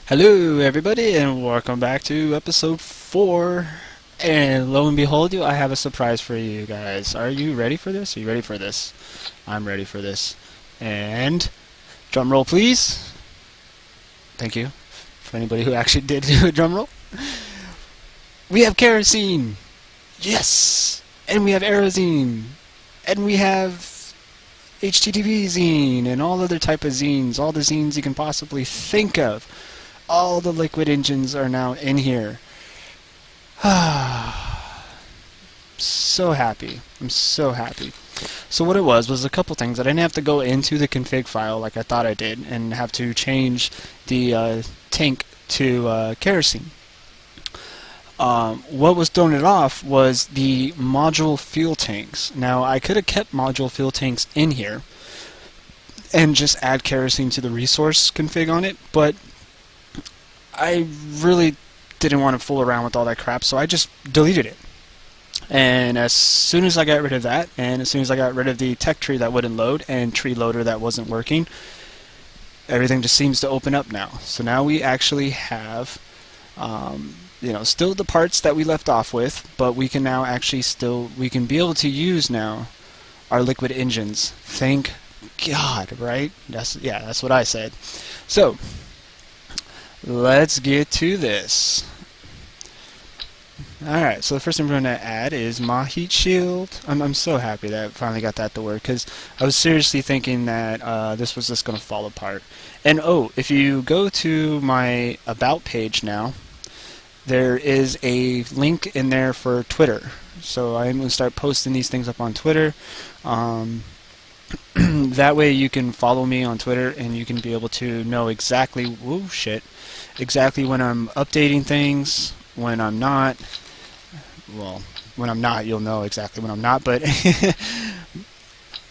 Hello, everybody, and welcome back to episode 4. And lo and behold, I have a surprise for you guys. Are you ready for this? Are you ready for this? I'm ready for this. And drum roll, please. Thank you for anybody who actually did do a drum roll. We have Kerosene. Yes. And we have Aerosene. And we have HTTP zine and all other type of zines. All the zines you can possibly think of. All the liquid engines are now in here. So happy. I'm so happy. So what it was a couple things. I didn't have to go into the config file like I thought I did and have to change the tank to kerosene. What was throwing it off was the module fuel tanks. Now I could have kept module fuel tanks in here and just add kerosene to the resource config on it, but I really didn't want to fool around with all that crap, so I just deleted it. And as soon as I got rid of that, and as soon as I got rid of the tech tree that wouldn't load and tree loader that wasn't working, everything just seems to open up now. So now we actually have, still the parts that we left off with, but we can now actually we can be able to use now our liquid engines. Thank God, right? That's what I said. So let's get to this. Alright, so the first thing we're going to add is my heat shield. I'm so happy that I finally got that to work, because I was seriously thinking that this was just going to fall apart. And if you go to my About page now, there is a link in there for Twitter. So I'm going to start posting these things up on Twitter. That way you can follow me on Twitter and you can be able to know exactly exactly when I'm updating things, when I'm not. Well, when I'm not, you'll know exactly when I'm not, but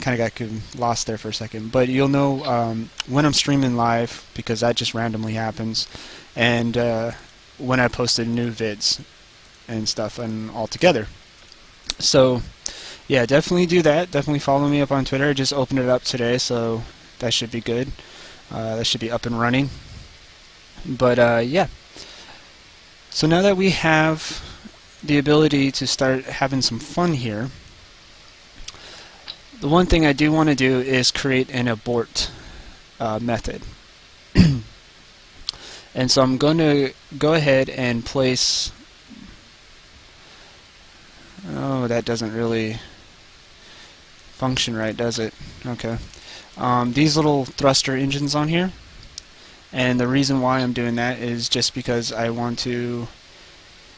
kind of got lost there for a second. But you'll know when I'm streaming live, because that just randomly happens, and when I posted new vids and stuff and all together. So yeah, definitely do that. Definitely follow me up on Twitter. I just opened it up today, so that should be good. That should be up and running. But yeah. So now that we have the ability to start having some fun here, the one thing I do want to do is create an abort method. And so I'm going to go ahead and place... Oh, that doesn't really function right, does it? Okay. These little thruster engines on here, and the reason why I'm doing that is just because I want to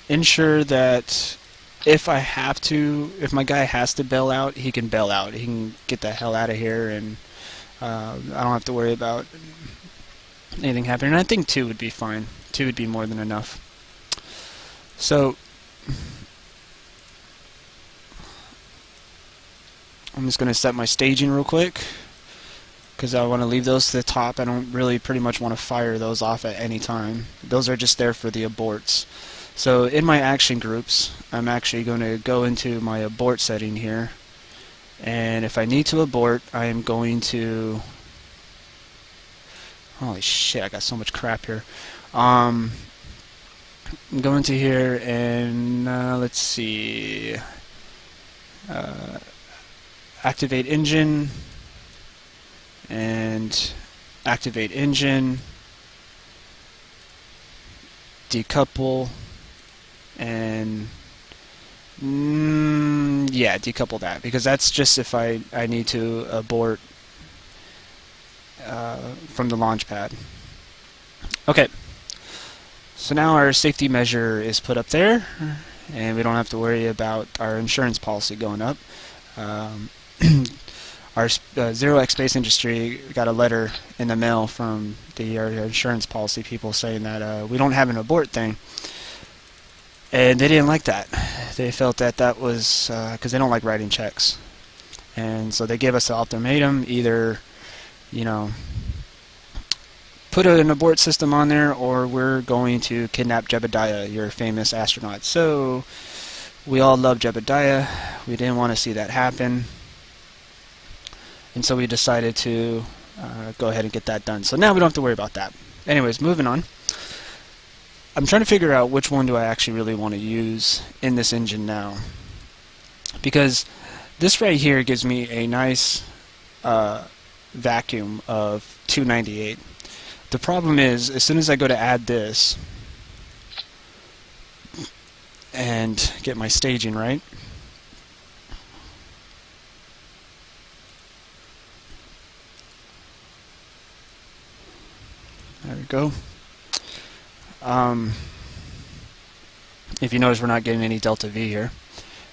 ensure that if my guy has to bail out, he can bail out. He can get the hell out of here, and I don't have to worry about anything happening. And I think 2 would be fine. 2 would be more than enough. So I'm just going to set my staging real quick, because I want to leave those to the top. I don't really pretty much want to fire those off at any time. Those are just there for the aborts. So in my action groups, I'm actually going to go into my abort setting here, and if I need to abort, I am going to... Holy shit, I got so much crap here. I'm going to here and let's see, activate engine, and activate engine, decouple, and yeah, decouple that, because that's just if I need to abort from the launch pad. Okay, so now our safety measure is put up there, and we don't have to worry about our insurance policy going up. Our Zero X Space Industry got a letter in the mail from our insurance policy people saying that we don't have an abort thing, and they didn't like that. They felt that that was because they don't like writing checks, and so they gave us an ultimatum: either, put an abort system on there, or we're going to kidnap Jebediah, your famous astronaut. So we all love Jebediah. We didn't want to see that happen. And so we decided to go ahead and get that done. So now we don't have to worry about that. Anyways, moving on. I'm trying to figure out which one do I actually really want to use in this engine now, because this right here gives me a nice vacuum of 298. The problem is, as soon as I go to add this and get my staging right, there we go. If you notice, we're not getting any delta V here,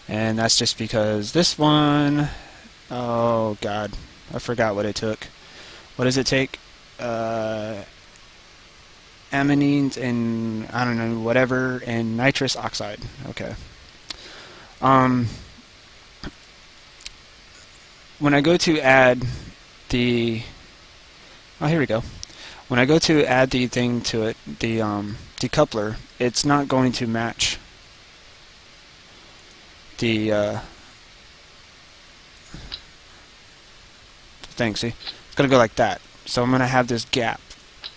and that's just because this one, oh god, I forgot what it took. What does it take? Amines and I don't know, whatever, and nitrous oxide. Okay. When I go to add the, oh, here we go. When I go to add the thing to it, the decoupler, it's not going to match the thing. See, it's gonna go like that. So I'm gonna have this gap,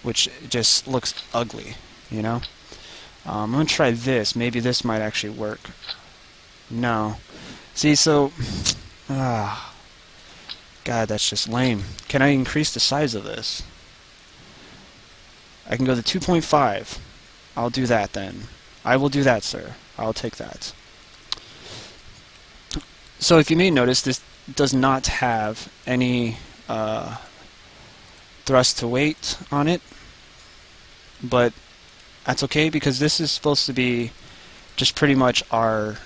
which just looks ugly, you know. I'm gonna try this. Maybe this might actually work. No. See, so, God, that's just lame. Can I increase the size of this? I can go to 2.5. I'll do that then. I will do that, sir. I'll take that. So if you may notice, this does not have any thrust to weight on it, but that's okay because this is supposed to be just pretty much our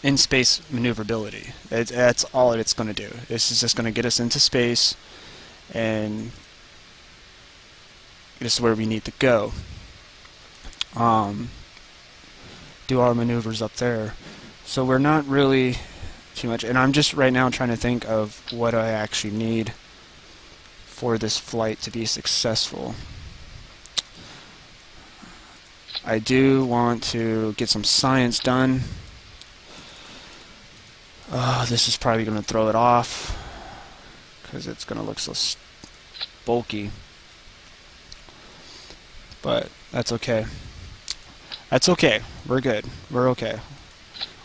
in-space maneuverability. That's all it's going to do. This is just going to get us into space and this is where we need to go. Do our maneuvers up there. So we're not really too much, and I'm just right now trying to think of what I actually need for this flight to be successful. I do want to get some science done. This is probably going to throw it off because it's going to look so bulky. But that's okay. That's okay. We're good. We're okay.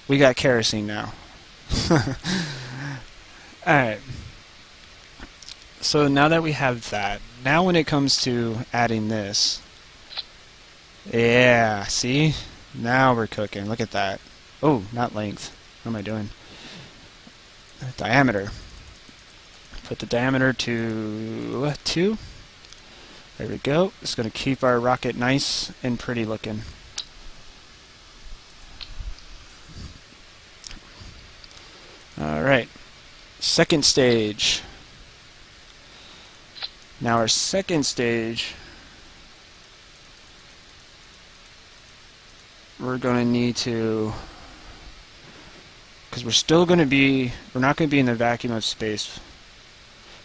We got kerosene now. Alright. So now that we have that, now when it comes to adding this, yeah, see? Now we're cooking. Look at that. Oh, not length. What am I doing? Diameter. Put the diameter to 2. There we go. It's going to keep our rocket nice and pretty looking. Alright. Second stage. Now our second stage, we're going to need to, because we're not going to be in the vacuum of space.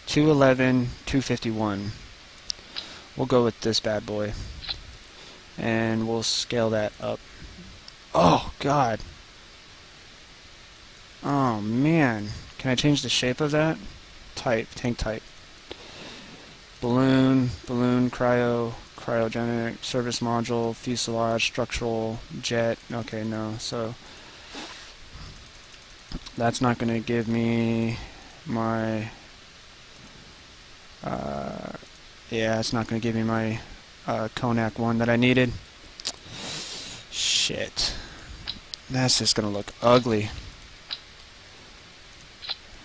211, 251. We'll go with this bad boy. And we'll scale that up. Oh, God. Oh, man. Can I change the shape of that? Type, tank type. Balloon, cryogenic, service module, fuselage, structural, jet. Okay, no. So that's not going to give me my, yeah, it's not going to give me my Konak one that I needed. Shit. That's just going to look ugly.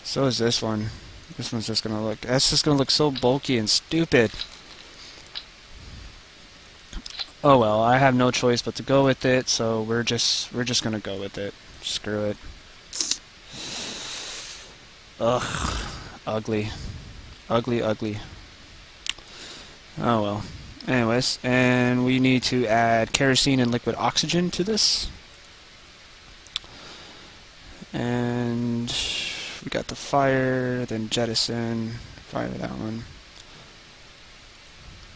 So is this one. This one's just gonna look, that's just gonna look so bulky and stupid. Oh well, I have no choice but to go with it, so we're just gonna go with it. Screw it. Ugh. Ugly. Ugly, ugly. Oh well. Anyways, and we need to add kerosene and liquid oxygen to this. And we got the fire, then jettison, fire that one.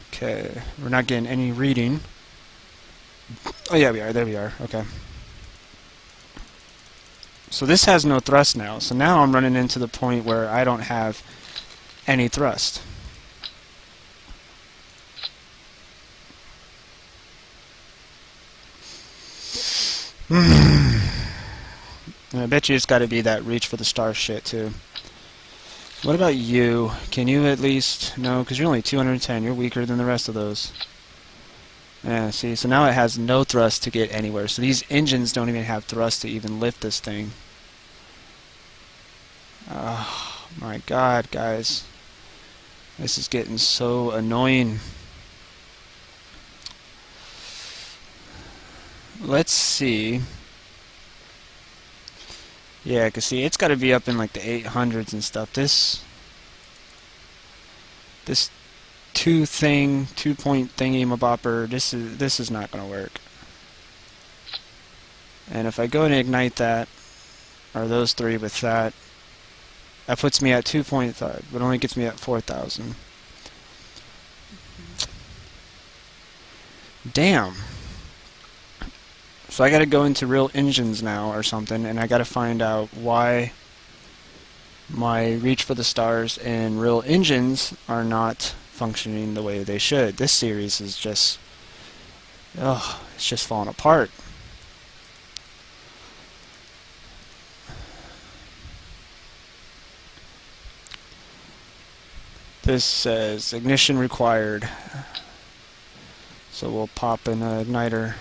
Okay, we're not getting any reading. Oh yeah, we are, there we are, okay. So this has no thrust now, so now I'm running into the point where I don't have any thrust. I bet you it's got to be that reach for the stars shit too. What about you? Can you at least... No, because you're only 210. You're weaker than the rest of those. Yeah, see, so now it has no thrust to get anywhere. So these engines don't even have thrust to even lift this thing. Oh my god, guys. This is getting so annoying. Let's see. Yeah, cause see, it's got to be up in like the 800s and stuff. This 2-point thingy mabopper. This is not gonna work. And if I go and ignite that, or those three with that, that puts me at 2.5, but only gets me at 4,000. Damn. So I gotta go into real engines now or something, and I gotta find out why my reach for the stars and real engines are not functioning the way they should. This series is just, it's just falling apart. This says ignition required, so we'll pop an igniter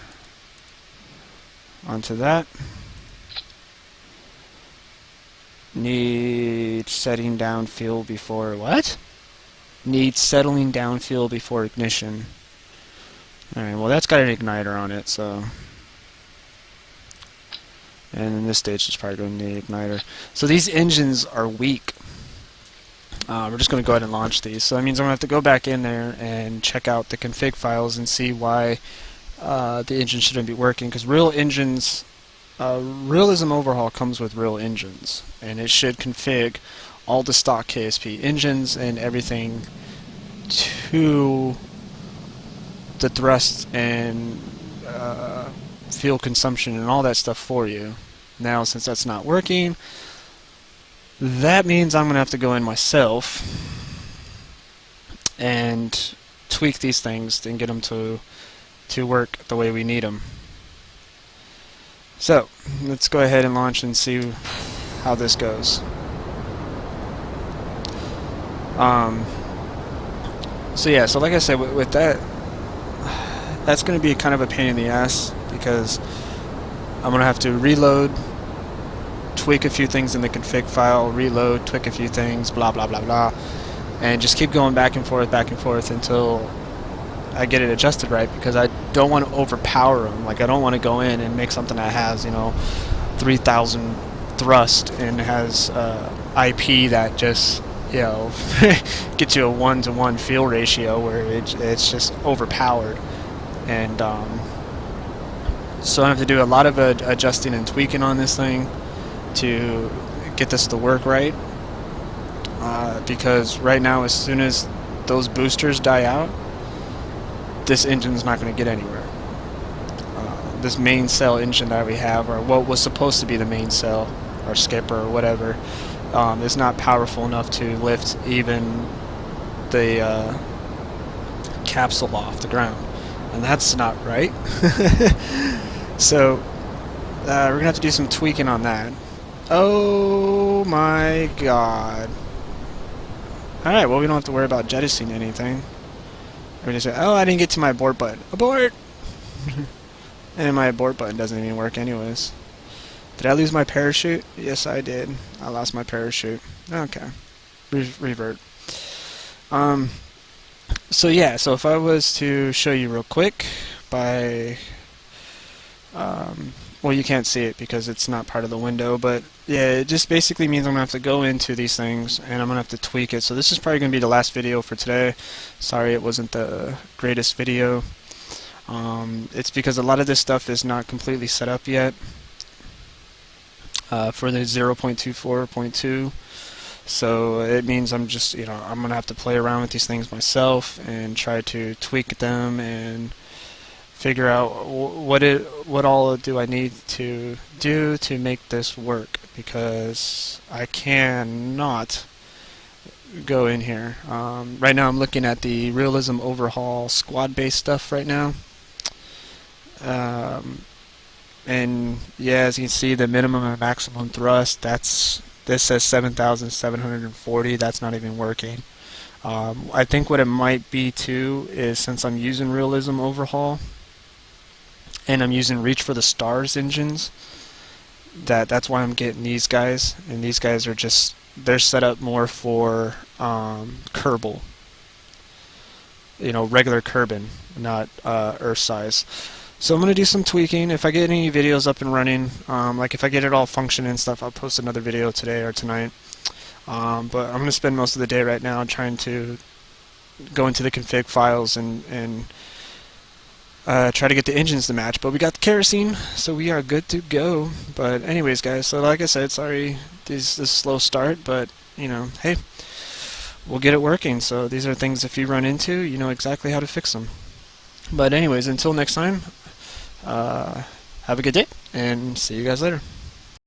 onto that. Need setting down fuel before what? Need settling down fuel before ignition. Alright, well that's got an igniter on it, so... And in this stage it's probably going to need an igniter. So these engines are weak. We're just going to go ahead and launch these. So that means I'm going to have to go back in there and check out the config files and see why the engine shouldn't be working. Because real engines, Realism Overhaul comes with real engines. And it should config all the stock KSP engines and everything to the thrust and fuel consumption and all that stuff for you. Now, since that's not working, that means I'm going to have to go in myself and tweak these things and get them to work the way we need them. So, let's go ahead and launch and see how this goes. So yeah, so like I said, with that, that's going to be kind of a pain in the ass because I'm going to have to reload, tweak a few things in the config file, reload, tweak a few things, blah blah blah blah, and just keep going back and forth until I get it adjusted right, because I don't want to overpower them. Like, I don't want to go in and make something that has, 3,000 thrust and has IP that just, gets you a 1-to-1 fuel ratio where it's just overpowered. And so I have to do a lot of adjusting and tweaking on this thing to get this to work right, because right now, as soon as those boosters die out, this engine's not going to get anywhere. This main cell engine that we have, or what was supposed to be the main cell, or skipper, or whatever, is not powerful enough to lift even the capsule off the ground, and that's not right. So we're gonna have to do some tweaking on that. Oh my god. Alright, well, we don't have to worry about jettisoning anything. We're just say, oh, I didn't get to my abort button. Abort! And my abort button doesn't even work anyways. Did I lose my parachute? Yes, I did. I lost my parachute. Okay. Revert. So yeah, so if I was to show you real quick by... well, you can't see it because it's not part of the window, but yeah, it just basically means I'm going to have to go into these things and I'm going to have to tweak it. So this is probably going to be the last video for today. Sorry it wasn't the greatest video. It's because a lot of this stuff is not completely set up yet for the 0.24.2. So it means I'm just, I'm going to have to play around with these things myself and try to tweak them and figure out what all do I need to do to make this work, because I cannot go in here. Right now I'm looking at the Realism Overhaul squad-based stuff right now. And yeah, as you can see, the minimum and maximum thrust, this says 7,740. That's not even working. I think what it might be too is, since I'm using Realism Overhaul and I'm using Reach for the Stars engines, that's why I'm getting these guys. And these guys are just, they're set up more for Kerbal, regular Kerbin, not Earth size. So I'm going to do some tweaking. If I get any videos up and running, like if I get it all functioning and stuff, I'll post another video today or tonight. But I'm going to spend most of the day right now trying to go into the config files and try to get the engines to match. But we got the Kerosene, so we are good to go. But anyways, guys, so like I said, sorry this slow start, but hey, we'll get it working. So these are things, if you run into, you know exactly how to fix them. But anyways, until next time, have a good day, and see you guys later.